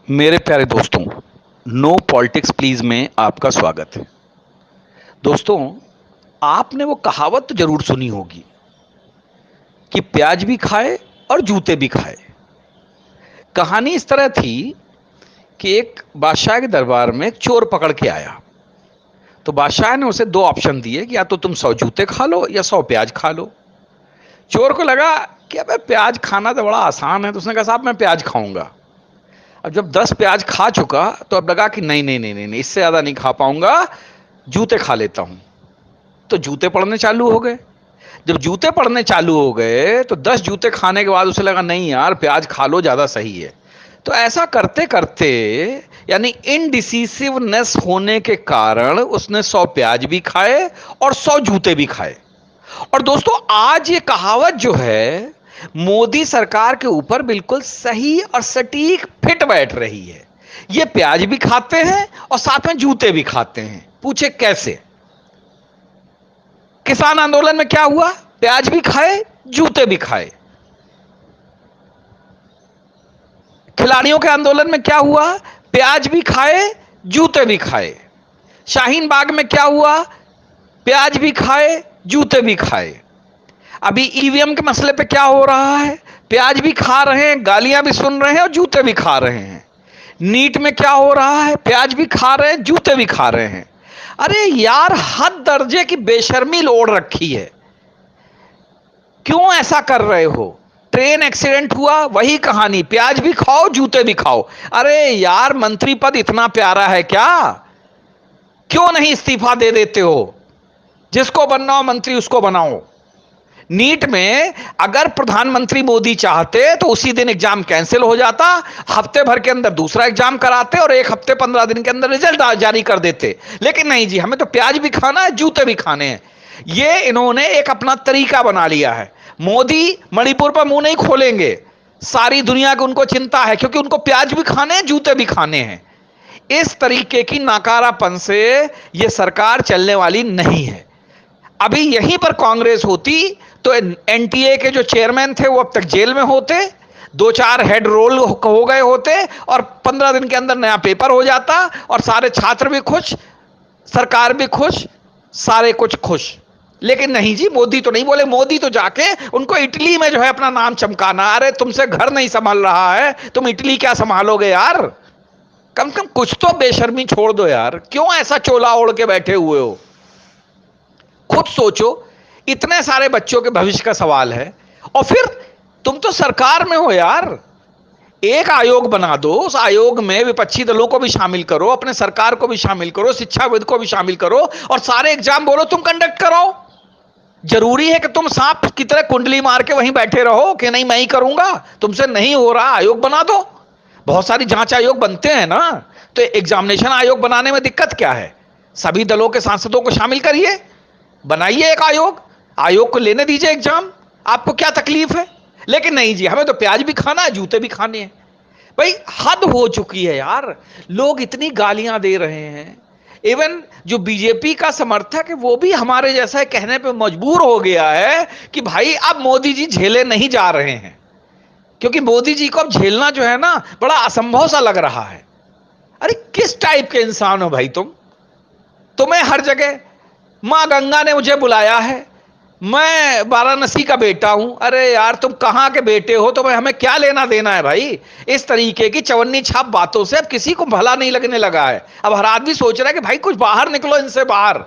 मेरे प्यारे दोस्तों, नो पॉलिटिक्स प्लीज में आपका स्वागत है। दोस्तों, आपने वो कहावत तो जरूर सुनी होगी कि प्याज भी खाए और जूते भी खाए। कहानी इस तरह थी कि एक बादशाह के दरबार में एक चोर पकड़ के आया। तो बादशाह ने उसे दो ऑप्शन दिए कि या तो तुम 100 जूते खा लो या 100 प्याज खा लो। चोर को लगा कि अबे प्याज खाना तो बड़ा आसान है, तो उसने कहा साहब मैं प्याज खाऊंगा। अब जब 10 प्याज खा चुका तो अब लगा कि नहीं नहीं नहीं नहीं नहीं, इससे ज्यादा नहीं खा पाऊंगा, जूते खा लेता हूं। तो जूते पड़ने चालू हो गए। जब जूते पड़ने चालू हो गए तो 10 जूते खाने के बाद उसे लगा नहीं यार, प्याज खा लो, ज्यादा सही है। तो ऐसा करते करते, यानी इनडिसिसिवनेस होने के कारण उसने 100 प्याज भी खाए और 100 जूते भी खाए। और दोस्तों, आज ये कहावत जो है मोदी सरकार के ऊपर बिल्कुल सही और सटीक फिट बैठ रही है। ये प्याज भी खाते हैं और साथ में जूते भी खाते हैं। पूछे कैसे? किसान आंदोलन में क्या हुआ? प्याज भी खाए, जूते भी खाए। खिलाड़ियों के आंदोलन में क्या हुआ? प्याज भी खाए, जूते भी खाए। शाहीन बाग में क्या हुआ? प्याज भी खाए, जूते भी खाए। अभी ईवीएम के मसले पे क्या हो रहा है? प्याज भी खा रहे हैं, गालियां भी सुन रहे हैं और जूते भी खा रहे हैं। नीट में क्या हो रहा है? प्याज भी खा रहे हैं, जूते भी खा रहे हैं। अरे यार, हद दर्जे की बेशर्मी लोड़ रखी है। क्यों ऐसा कर रहे हो? ट्रेन एक्सीडेंट हुआ, वही कहानी, प्याज भी खाओ जूते भी खाओ। अरे यार, मंत्री पद इतना प्यारा है क्या? क्यों नहीं इस्तीफा दे देते हो? जिसको बनना हो मंत्री उसको बनाओ। नीट में अगर प्रधानमंत्री मोदी चाहते तो उसी दिन एग्जाम कैंसिल हो जाता, हफ्ते भर के अंदर दूसरा एग्जाम कराते और एक हफ्ते 15 दिन के अंदर रिजल्ट जारी कर देते। लेकिन नहीं जी, हमें तो प्याज भी खाना है, जूते भी खाने हैं। ये इन्होंने एक अपना तरीका बना लिया है। मोदी मणिपुर पर मुंह नहीं खोलेंगे, सारी दुनिया को उनको चिंता है, क्योंकि उनको प्याज भी खाने हैं, जूते भी खाने हैं। इस तरीके की नाकारापन से यह सरकार चलने वाली नहीं है। अभी यहीं पर कांग्रेस होती तो एनटीए के जो चेयरमैन थे वो अब तक जेल में होते, 2-4 हेड रोल हो गए होते और 15 दिन के अंदर नया पेपर हो जाता और सारे छात्र भी खुश, सरकार भी खुश, सारे कुछ खुश। लेकिन नहीं जी, मोदी तो नहीं बोले। मोदी तो जाके उनको इटली में जो है अपना नाम चमकाना। अरे तुमसे घर नहीं संभाल रहा है, तुम इटली क्या संभालोगे यार? कम से कम कुछ तो बेशर्मी छोड़ दो यार। क्यों ऐसा चोला ओढ़ के बैठे हुए हो? खुद सोचो, इतने सारे बच्चों के भविष्य का सवाल है। और फिर तुम तो सरकार में हो यार, एक आयोग बना दो, उस आयोग में विपक्षी दलों को भी शामिल करो, अपने सरकार को भी शामिल करो, शिक्षाविद को भी शामिल करो और सारे एग्जाम बोलो तुम कंडक्ट करो। जरूरी है कि तुम सांप की तरह कुंडली मार के वहीं बैठे रहो कि नहीं मैं ही करूंगा? तुमसे नहीं हो रहा, आयोग बना दो। बहुत सारी जांच आयोग बनते हैं ना, तो एग्जामिनेशन आयोग बनाने में दिक्कत क्या है? सभी दलों के सांसदों को शामिल करिए, बनाइए एक आयोग, आयोग को लेने दीजिए एग्जाम, आपको क्या तकलीफ है? लेकिन नहीं जी, हमें तो प्याज भी खाना है, जूते भी खाने हैं। भाई हद हो चुकी है यार, लोग इतनी गालियां दे रहे हैं। इवन जो बीजेपी का समर्थक है वो भी हमारे जैसा कहने पे मजबूर हो गया है कि भाई अब मोदी जी झेले नहीं जा रहे हैं, क्योंकि मोदी जी को अब झेलना जो है ना बड़ा असंभव सा लग रहा है। अरे किस टाइप के इंसान हो भाई तुम? तुम्हें हर जगह मां गंगा ने मुझे बुलाया है, मैं वाराणसी का बेटा हूं। अरे यार, तुम कहां के बेटे हो? तुम्हें हमें क्या लेना देना है भाई? इस तरीके की चवन्नी छाप बातों से अब किसी को भला नहीं लगने लगा है। अब हर आदमी सोच रहा है कि भाई कुछ बाहर निकलो इनसे बाहर।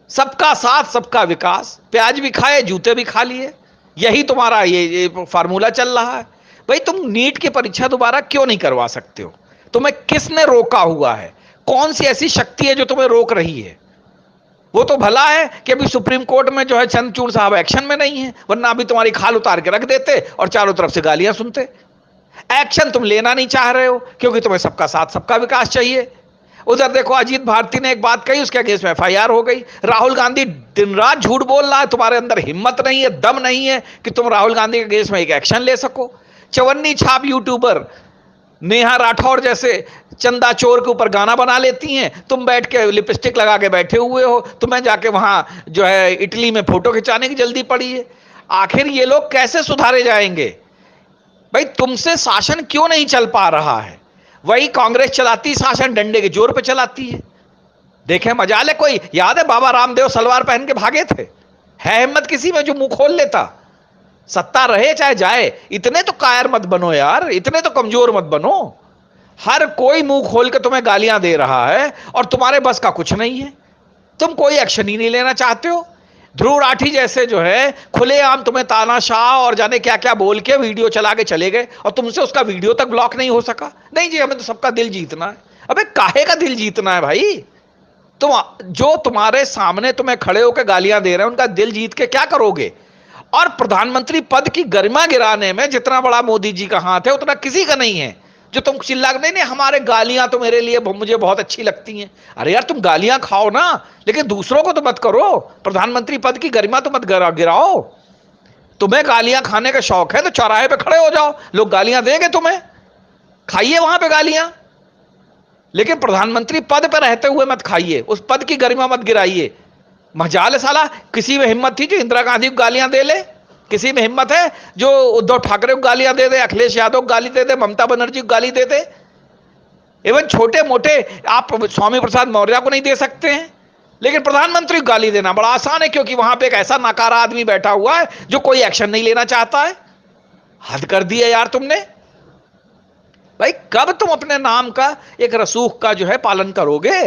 सबका साथ सबका विकास, प्याज भी खाए जूते भी खा लिए, यही तुम्हारा ये फार्मूला चल रहा है। भाई तुम नीट की परीक्षा दोबारा क्यों नहीं करवा सकते हो? तुम्हें किसने रोका हुआ है? कौन सी ऐसी शक्ति है जो तुम्हें रोक रही है? वो तो भला है कि अभी सुप्रीम कोर्ट में जो है चंद्रचूड़ साहब एक्शन में नहीं है, वरना अभी तुम्हारी खाल उतार के रख देते और चारों तरफ से गालियां सुनते। एक्शन तुम लेना नहीं चाह रहे हो क्योंकि तुम्हें सबका साथ सबका विकास चाहिए। उधर देखो, अजीत भारती ने एक बात कही, उसके अगेंस्ट में एफआईआर हो गई। राहुल गांधी दिन रात झूठ बोल रहा है, तुम्हारे अंदर हिम्मत नहीं है, दम नहीं है कि तुम राहुल गांधी के अगेंस्ट में एक एक्शन ले सको। चवन्नी छाप यूट्यूबर नेहा राठौर जैसे चंदा चोर के ऊपर गाना बना लेती हैं, तुम बैठ के लिपस्टिक लगा के बैठे हुए हो, तुम्हें जाके वहां जो है इटली में फोटो खिंचाने की जल्दी पड़ी है। आखिर ये लोग कैसे सुधारे जाएंगे? भाई तुमसे शासन क्यों नहीं चल पा रहा है? वही कांग्रेस चलाती शासन, डंडे के जोर पे चलाती है। देखे मजाल है कोई? याद है बाबा रामदेव सलवार पहन के भागे थे? है हिम्मत किसी में जो मुंह खोल लेता? सत्ता रहे चाहे जाए, इतने तो कायर मत बनो यार, इतने तो कमजोर मत बनो। हर कोई मुंह खोल के तुम्हें गालियां दे रहा है और तुम्हारे बस का कुछ नहीं है, तुम कोई एक्शन ही नहीं लेना चाहते हो। ध्रुव राठी जैसे जो है खुलेआम तुम्हें तानाशाह और जाने क्या क्या बोल के वीडियो चला के चले गए और तुमसे उसका वीडियो तक ब्लॉक नहीं हो सका। नहीं जी, हमें तो सबका दिल जीतना है। अबे काहे का दिल जीतना है भाई? तुम जो तुम्हारे सामने तुम्हें खड़े होकर गालियां दे रहे हैं उनका दिल जीत के क्या करोगे? और प्रधानमंत्री पद की गरिमा गिराने में जितना बड़ा मोदी जी का हाथ है उतना किसी का नहीं है। जो तुम चिल्ला नहीं नहीं हमारे गालियां तो मेरे लिए मुझे बहुत अच्छी लगती हैं। अरे यार तुम गालियां खाओ ना, लेकिन दूसरों को तो मत करो। प्रधानमंत्री पद की गरिमा तो मत गिराओ। तुम्हें गालियां खाने का शौक है तो चौराहे पे खड़े हो जाओ, लोग गालियां देंगे तुम्हें, खाइए वहां पे गालियां। लेकिन प्रधानमंत्री पद पर रहते हुए मत खाइए, उस पद की गरिमा मत गिराइए। मजाल साला, किसी में हिम्मत थी जो इंदिरा गांधी को गालियां दे ले? किसी में हिम्मत है जो उद्धव ठाकरे को गालियां दे दे, अखिलेश यादव को गाली दे दे, ममता बनर्जी को गाली दे दे? इवन छोटे मोटे आप स्वामी प्रसाद मौर्य को नहीं दे सकते हैं, लेकिन प्रधानमंत्री को गाली देना बड़ा आसान है, क्योंकि वहां पे एक ऐसा नकारा आदमी बैठा हुआ है जो कोई एक्शन नहीं लेना चाहता है। हद कर दी है यार तुमने। भाई कब तुम अपने नाम का एक रसूख का जो है पालन करोगे?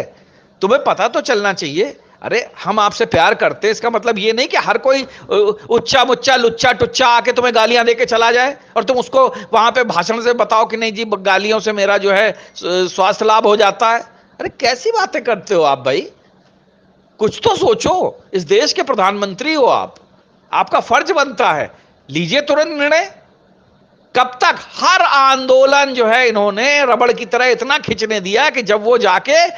तुम्हें पता तो चलना चाहिए। अरे हम आपसे प्यार करते हैं, इसका मतलब ये नहीं कि हर कोई उच्चा मुच्चा लुच्चा टुच्चा आके तुम्हें गालियां देके चला जाए और तुम उसको वहां पे भाषण से बताओ कि नहीं जी गालियों से मेरा जो है स्वास्थ्य लाभ हो जाता है। अरे कैसी बातें करते हो आप भाई? कुछ तो सोचो, इस देश के प्रधानमंत्री हो आप, आपका फर्ज बनता है लीजिए तुरंत निर्णय। कब तक? हर आंदोलन जो है इन्होंने रबड़ की तरह इतना खींचने दिया कि जब वो जाके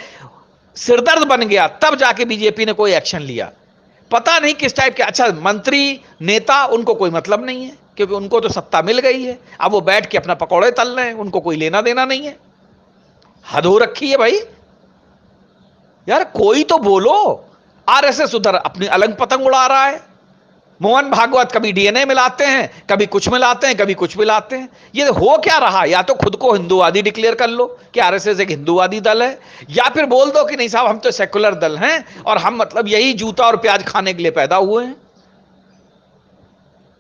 सिरदर्द बन गया तब जाके बीजेपी ने कोई एक्शन लिया। पता नहीं किस टाइप के, अच्छा मंत्री नेता उनको कोई मतलब नहीं है क्योंकि उनको तो सत्ता मिल गई है, अब वो बैठ के अपना पकौड़े तल रहे हैं, उनको कोई लेना देना नहीं है। हद हो रखी है भाई यार, कोई तो बोलो। आरएसएस उधर अपनी अलग पतंग उड़ा रहा है, मोहन भागवत कभी डीएनए मिलाते हैं, कभी कुछ मिलाते हैं, कभी कुछ मिलाते हैं। ये हो क्या रहा? या तो खुद को हिंदूवादी डिक्लेयर कर लो कि आरएसएस एक हिंदूवादी दल है, या फिर बोल दो कि नहीं साहब हम तो सेकुलर दल हैं और हम मतलब यही जूता और प्याज खाने के लिए पैदा हुए हैं।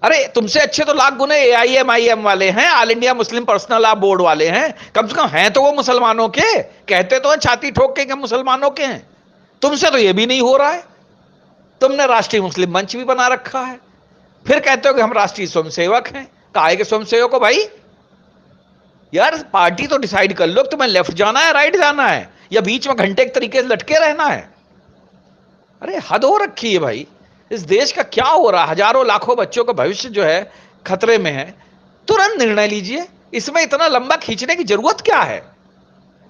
अरे तुमसे अच्छे तो लाख गुने एआईएमआईएम वाले हैं, all India Muslim personal law board वाले हैं। कम से कम हैं तो वो मुसलमानों के, कहते तो हैं छाती ठोक के मुसलमानों के हैं। तुमसे तो ये भी नहीं हो रहा है। तुमने राष्ट्रीय मुस्लिम मंच भी बना रखा है, फिर कहते हो कि हम राष्ट्रीय स्वयंसेवक हैं। काहे के स्वयंसेवक हो भाई? यार पार्टी तो डिसाइड कर लो तुम्हें लेफ्ट जाना है, राइट जाना है, या बीच में घंटे के तरीके से लटके रहना है। अरे हद हो रखी है भाई। इस देश का क्या हो रहा है? हजारों लाखों बच्चों का भविष्य जो है खतरे में है। तुरंत निर्णय लीजिए, इसमें इतना लंबा खींचने की जरूरत क्या है?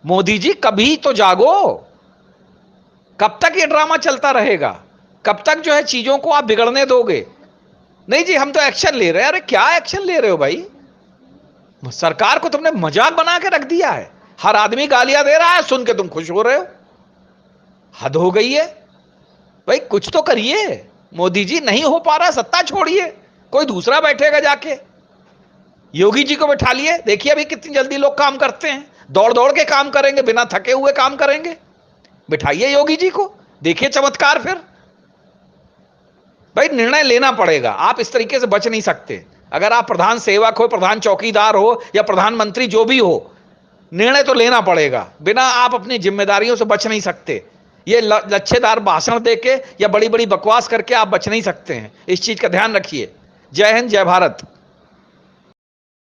मोदी जी कभी तो जागो। कब तक ये ड्रामा चलता रहेगा? कब तक जो है चीजों को आप बिगड़ने दोगे? नहीं जी हम तो एक्शन ले रहे हैं। अरे क्या एक्शन ले रहे हो भाई? सरकार को तुमने मजाक बना के रख दिया है। हर आदमी गालियां दे रहा है, सुन के तुम खुश हो रहे हो। हद हो गई है भाई, कुछ तो करिए। मोदी जी नहीं हो पा रहा, सत्ता छोड़िए, कोई दूसरा बैठेगा जाके। योगी जी को बैठा लिए, देखिए अभी कितनी जल्दी लोग काम करते हैं, दौड़ दौड़ के काम करेंगे, बिना थके हुए काम करेंगे। बिठाइए योगी जी को, देखिए चमत्कार। फिर भाई निर्णय लेना पड़ेगा, आप इस तरीके से बच नहीं सकते। अगर आप प्रधान सेवक हो, प्रधान चौकीदार हो या प्रधानमंत्री जो भी हो, निर्णय तो लेना पड़ेगा। बिना आप अपनी जिम्मेदारियों से बच नहीं सकते। ये लच्छेदार भाषण देके या बड़ी बड़ी बकवास करके आप बच नहीं सकते हैं। इस चीज का ध्यान रखिए। जय हिंद, जय भारत।